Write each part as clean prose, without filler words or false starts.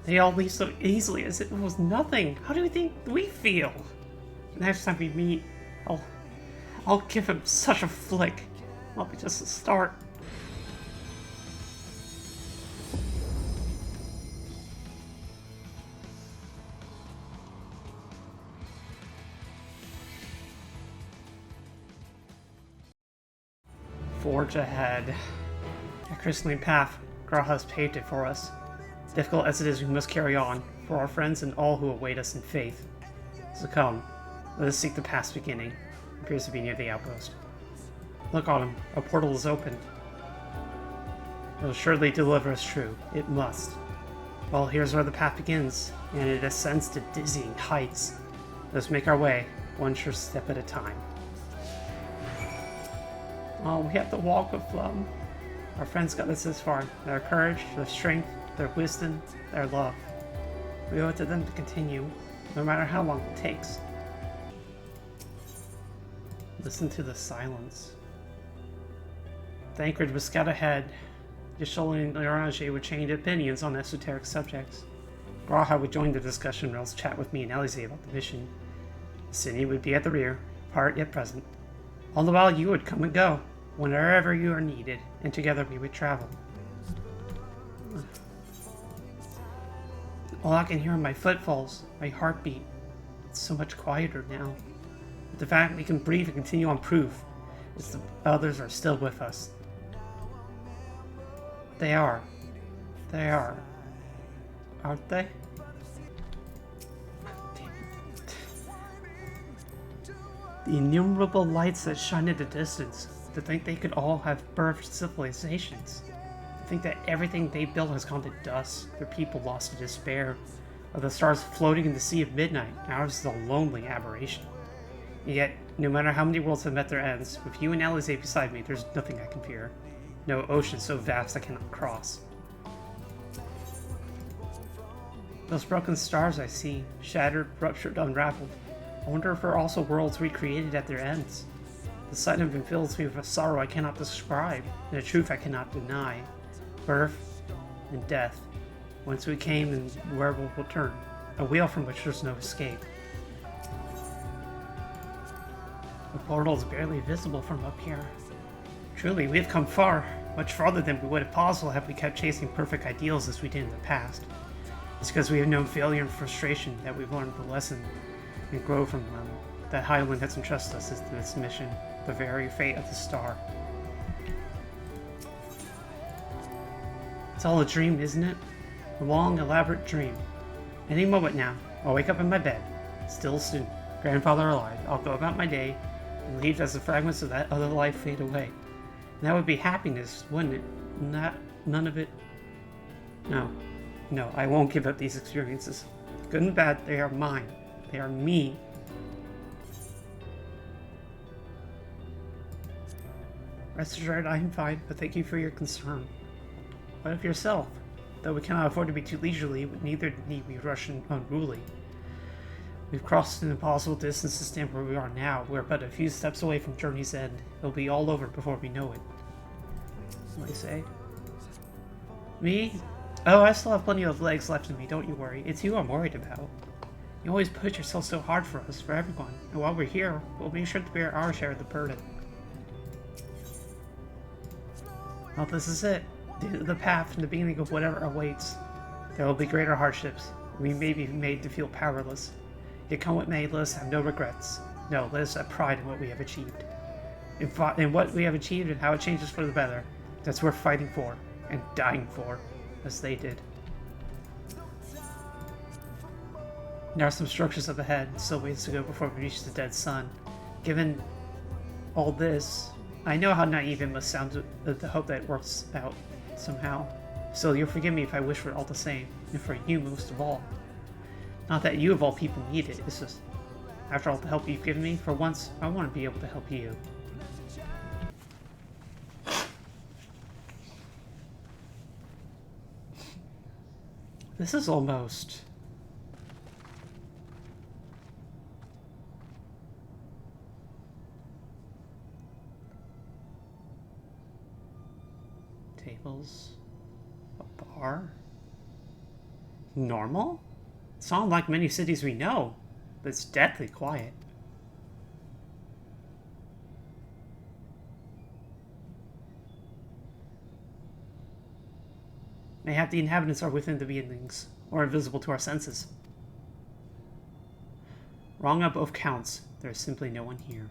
They all leave so easily as if it was nothing. How do you think we feel? Next time we meet, I'll give him such a flick. That'll be just a start. Forge ahead. A crystalline path. Graha has paved it for us. Difficult as it is, we must carry on, for our friends and all who await us in faith. So come, let us seek the past beginning. It appears to be near the outpost. Look on him, a portal is open. It will surely deliver us true. It must. Well, here's where the path begins, and it ascends to dizzying heights. Let us make our way, one sure step at a time. Oh, we have to walk with them. Our friends got us this far. Their courage, their strength, their wisdom, their love. We owe it to them to continue, no matter how long it takes. Listen to the silence. The anchorage was scout ahead. Yashola and Orange would change opinions on esoteric subjects. Graha would join the discussion or else chat with me and Alize about the mission. Cindy would be at the rear, apart yet present. All the while you would come and go, whenever you are needed, and together we would travel. All I can hear are my footfalls, my heartbeat. It's so much quieter now. But the fact we can breathe and continue on proof is the others are still with us. They are. They are. Aren't they? The innumerable lights that shine in the distance, to think they could all have birthed civilizations. To think that everything they built has gone to dust, their people lost to despair, or the stars floating in the sea of midnight, ours is a lonely aberration. And yet, no matter how many worlds have met their ends, with you and Alize beside me, there's nothing I can fear. No ocean so vast I cannot cross. Those broken stars I see, shattered, ruptured, unraveled. I wonder if there are also worlds recreated at their ends. The sight of them fills me with a sorrow I cannot describe, and a truth I cannot deny. Birth and death, whence we came and where we'll return, a wheel from which there's no escape. The portal is barely visible from up here. Truly, we have come far, much farther than we would have possible had we kept chasing perfect ideals as we did in the past. It's because we have known failure and frustration that we've learned the lesson and grow from them, that Hydaelyn has entrusted us with this mission, the very fate of the star. It's all a dream, isn't it? A long, elaborate dream. Any moment now, I'll wake up in my bed, still student, grandfather alive. I'll go about my day and leave as the fragments of that other life fade away. And that would be happiness, wouldn't it? None of it. No, I won't give up these experiences. Good and bad, they are mine. They are me. Rest assured, I am fine, but thank you for your concern. What of yourself? Though we cannot afford to be too leisurely, neither need we rush unruly. We've crossed an impossible distance to stand where we are now. We're but a few steps away from journey's end. It'll be all over before we know it. What do I say? Me? Oh, I still have plenty of legs left in me, don't you worry. It's you I'm worried about. You always push yourself so hard for us, for everyone. And while we're here, we'll make sure to bear our share of the burden. Well, this is it. The path and the beginning of whatever awaits. There will be greater hardships. We may be made to feel powerless. Yet come what may, let us have no regrets. No, let us have pride in what we have achieved. In what we have achieved and how it changes for the better. That's worth fighting for, and dying for, as they did. There are some structures up ahead, still ways to go before we reach the dead sun. Given all this, I know how naive it must sound to hope that it works out somehow. Still, you'll forgive me if I wish for it all the same, and for you most of all. Not that you of all people need it, it's just, after all the help you've given me, for once, I want to be able to help you. This is almost... tables, a bar. Normal? It's not like many cities we know, but it's deathly quiet. Mayhap the inhabitants are within the buildings, or invisible to our senses. Wrong on both counts. There is simply no one here.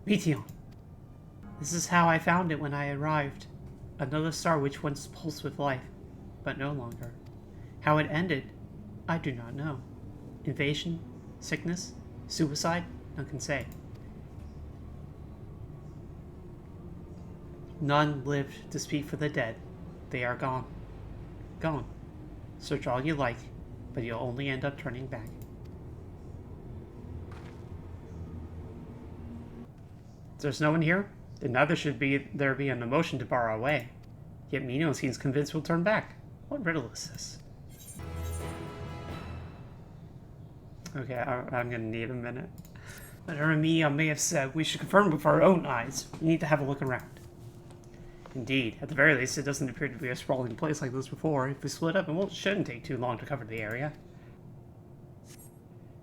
Meteion. This is how I found it when I arrived. Another star which once pulsed with life, but no longer. How it ended, I do not know. Invasion? Sickness? Suicide? None can say. None lived to speak for the dead. They are gone. Gone. Search all you like, but you'll only end up turning back. If there's no one here, then neither should there be an emotion to bar away. Yet Meteion seems convinced we'll turn back. What riddle is this? Okay, I'm gonna need a minute. Whatever Meteion may have said, we should confirm with our own eyes. We need to have a look around. Indeed, at the very least, it doesn't appear to be a sprawling place like this before. If we split up, it shouldn't take too long to cover the area.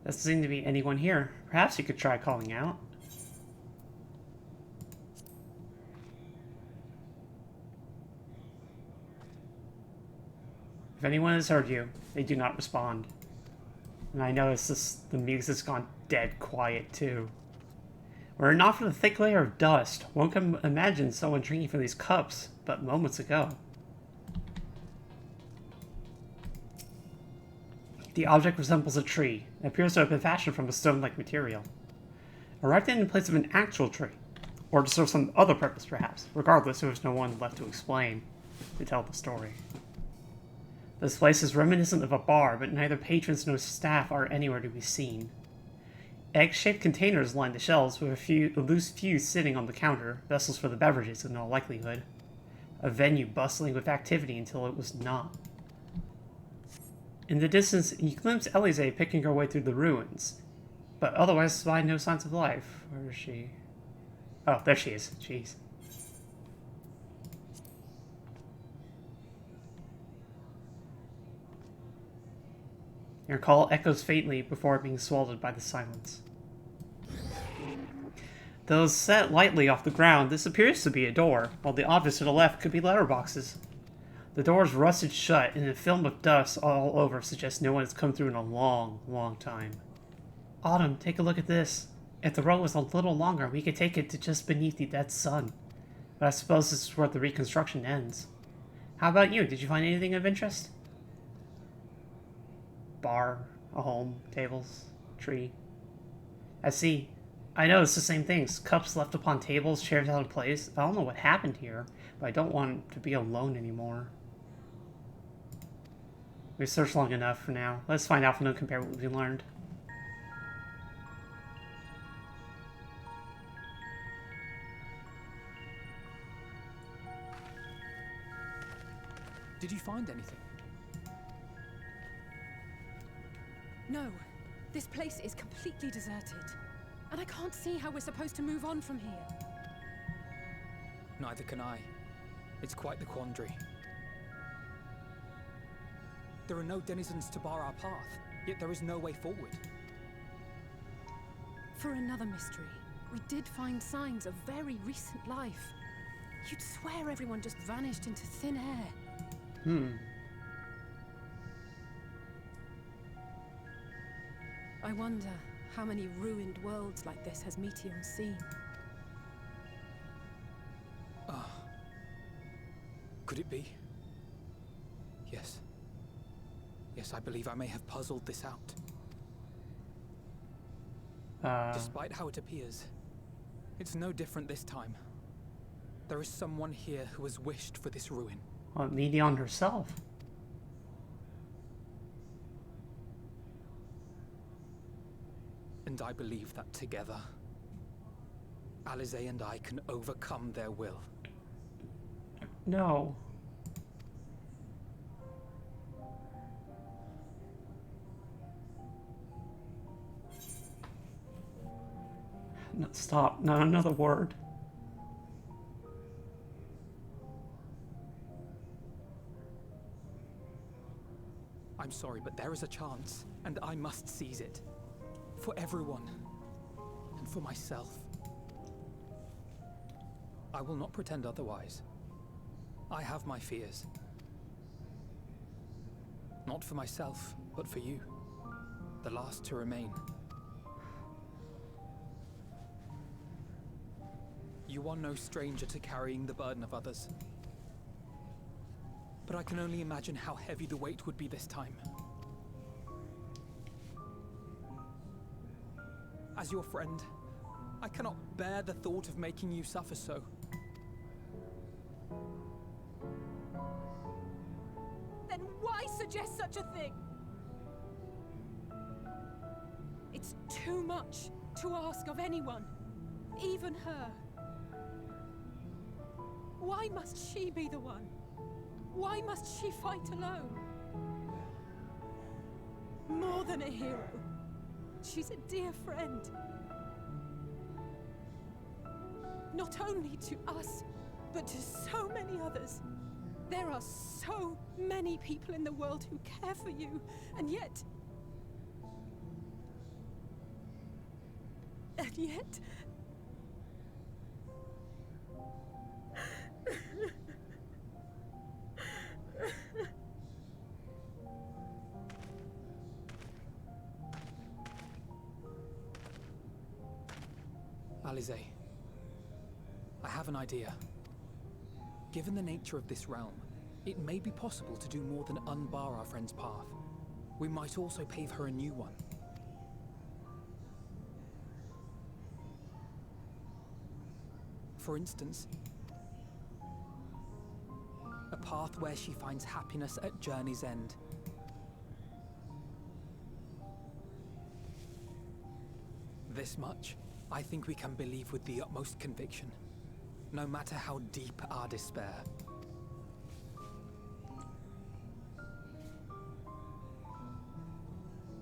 Doesn't seem to be anyone here. Perhaps you could try calling out. If anyone has heard you, they do not respond. And I notice the music's gone dead quiet too. Were it not for the thick layer of dust, one can imagine someone drinking from these cups, but moments ago. The object resembles a tree. It appears to have been fashioned from a stone-like material. Erected in place of an actual tree. Or to serve some other purpose, perhaps. Regardless, there was no one left to explain, to tell the story. This place is reminiscent of a bar, but neither patrons nor staff are anywhere to be seen. Egg-shaped containers line the shelves, with a loose few sitting on the counter, vessels for the beverages in all likelihood. A venue bustling with activity until it was not. In the distance, you glimpse Elise picking her way through the ruins, but otherwise find no signs of life. Where is she? Oh, there she is. Jeez. Your call echoes faintly before being swallowed by the silence. Though set lightly off the ground, this appears to be a door, while the objects to the left could be letterboxes. The door is rusted shut, and a film of dust all over suggests no one has come through in a long, long time. Autumn, take a look at this. If the road was a little longer, we could take it to just beneath the dead sun. But I suppose this is where the reconstruction ends. How about you? Did you find anything of interest? Bar, a home, tables, tree. I see. I know it's the same things. Cups left upon tables, chairs out of place. I don't know what happened here, but I don't want to be alone anymore. We've searched long enough for now. Let's find out and compare what we learned. Did you find anything? No. This place is completely deserted. And I can't see how we're supposed to move on from here. Neither can I. It's quite the quandary. There are no denizens to bar our path, yet there is no way forward. For another mystery, we did find signs of very recent life. You'd swear everyone just vanished into thin air. I wonder how many ruined worlds like this has Meteion seen. Could it be? Yes. Yes, I believe I may have puzzled this out. Despite how it appears, it's no different this time. There is someone here who has wished for this ruin. Well, Meteion herself. And I believe that together, Alize and I can overcome their will. No. No, stop. Not another word. I'm sorry, but there is a chance, and I must seize it. For everyone, and for myself. I will not pretend otherwise. I have my fears. Not for myself, but for you. The last to remain. You are no stranger to carrying the burden of others. But I can only imagine how heavy the weight would be this time. As your friend, I cannot bear the thought of making you suffer so. Then why suggest such a thing? It's too much to ask of anyone, even her. Why must she be the one? Why must she fight alone? More than a hero, she's a dear friend. Not only to us, but to so many others. There are so many people in the world who care for you, and yet... Alize, I have an idea. Given the nature of this realm, it may be possible to do more than unbar our friend's path. We might also pave her a new one. For instance, a path where she finds happiness at journey's end. This much, I think we can believe with the utmost conviction, no matter how deep our despair.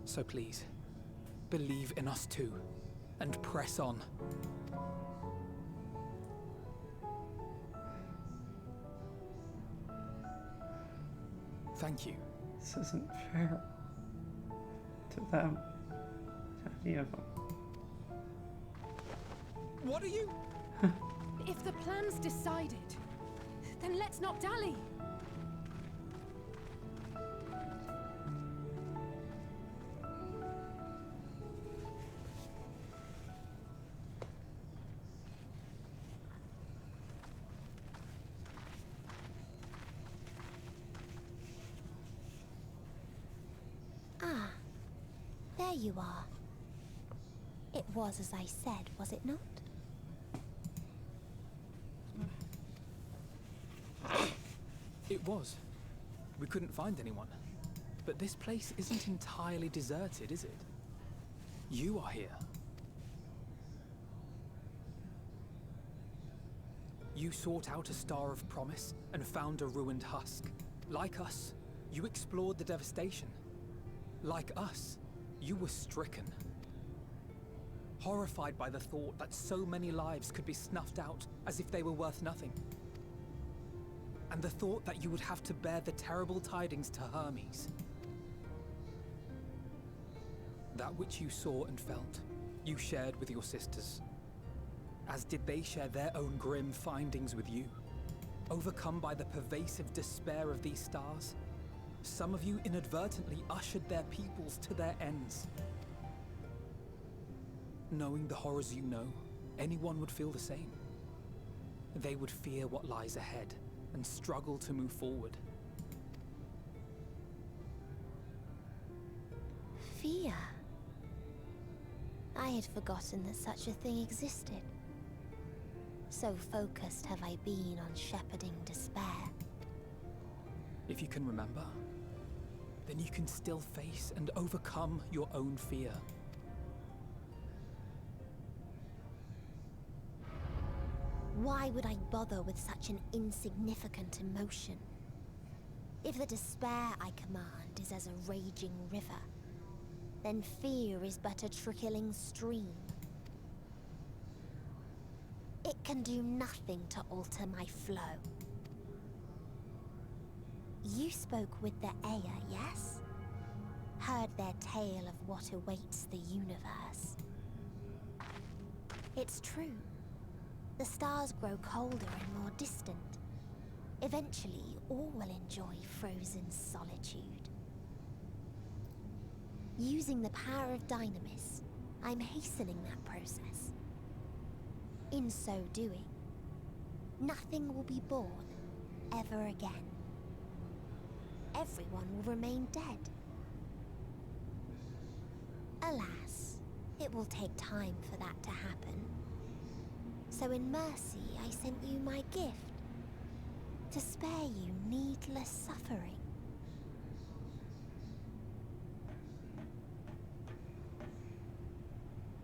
So please, believe in us too, and press on. Thank you. This isn't fair. To them. To any of them. What are you? If the plan's decided, then let's not dally. Ah, there you are. It was as I said, was it not? It was. We couldn't find anyone. But this place isn't entirely deserted, is it? You are here. You sought out a star of promise and found a ruined husk. Like us, you explored the devastation. Like us, you were stricken. Horrified by the thought that so many lives could be snuffed out as if they were worth nothing. And the thought that you would have to bear the terrible tidings to Hermes. That which you saw and felt, you shared with your sisters. As did they share their own grim findings with you. Overcome by the pervasive despair of these stars, some of you inadvertently ushered their peoples to their ends. Knowing the horrors you know, anyone would feel the same. They would fear what lies ahead and struggle to move forward. Fear? I had forgotten that such a thing existed. So focused have I been on shepherding despair. If you can remember, then you can still face and overcome your own fear. Why would I bother with such an insignificant emotion? If the despair I command is as a raging river, then fear is but a trickling stream. It can do nothing to alter my flow. You spoke with the Aya, yes? heard their tale of what awaits the universe. It's true. The stars grow colder and more distant. Eventually, all will enjoy frozen solitude. Using the power of Dynamis, I'm hastening that process. In so doing, nothing will be born ever again. Everyone will remain dead. Alas, it will take time for that to happen. So in mercy, I sent you my gift, to spare you needless suffering.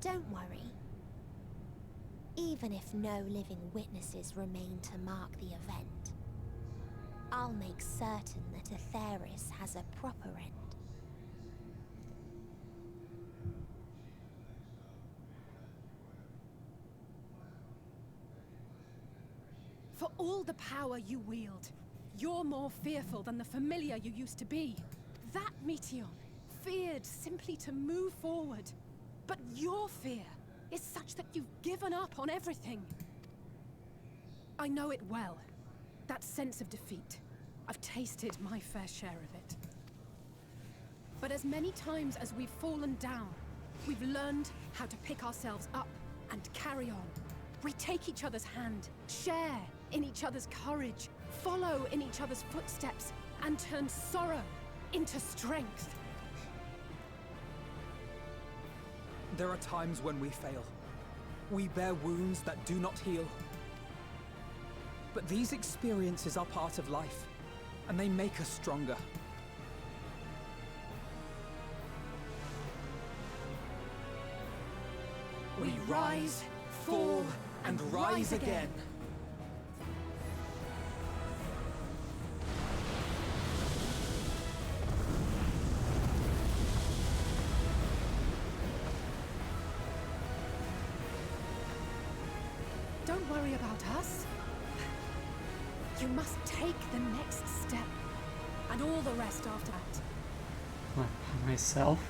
Don't worry. Even if no living witnesses remain to mark the event, I'll make certain that Aetheris has a proper end. For all the power you wield, you're more fearful than the familiar you used to be. That Meteion feared simply to move forward. But your fear is such that you've given up on everything. I know it well. That sense of defeat. I've tasted my fair share of it. But as many times as we've fallen down, we've learned how to pick ourselves up and carry on. We take each other's hand, share in each other's courage, follow in each other's footsteps, and turn sorrow into strength. There are times when we fail. We bear wounds that do not heal. But these experiences are part of life, and they make us stronger. We rise, fall, and rise again. Don't worry about us. You must take the next step, and all the rest after that. What, myself?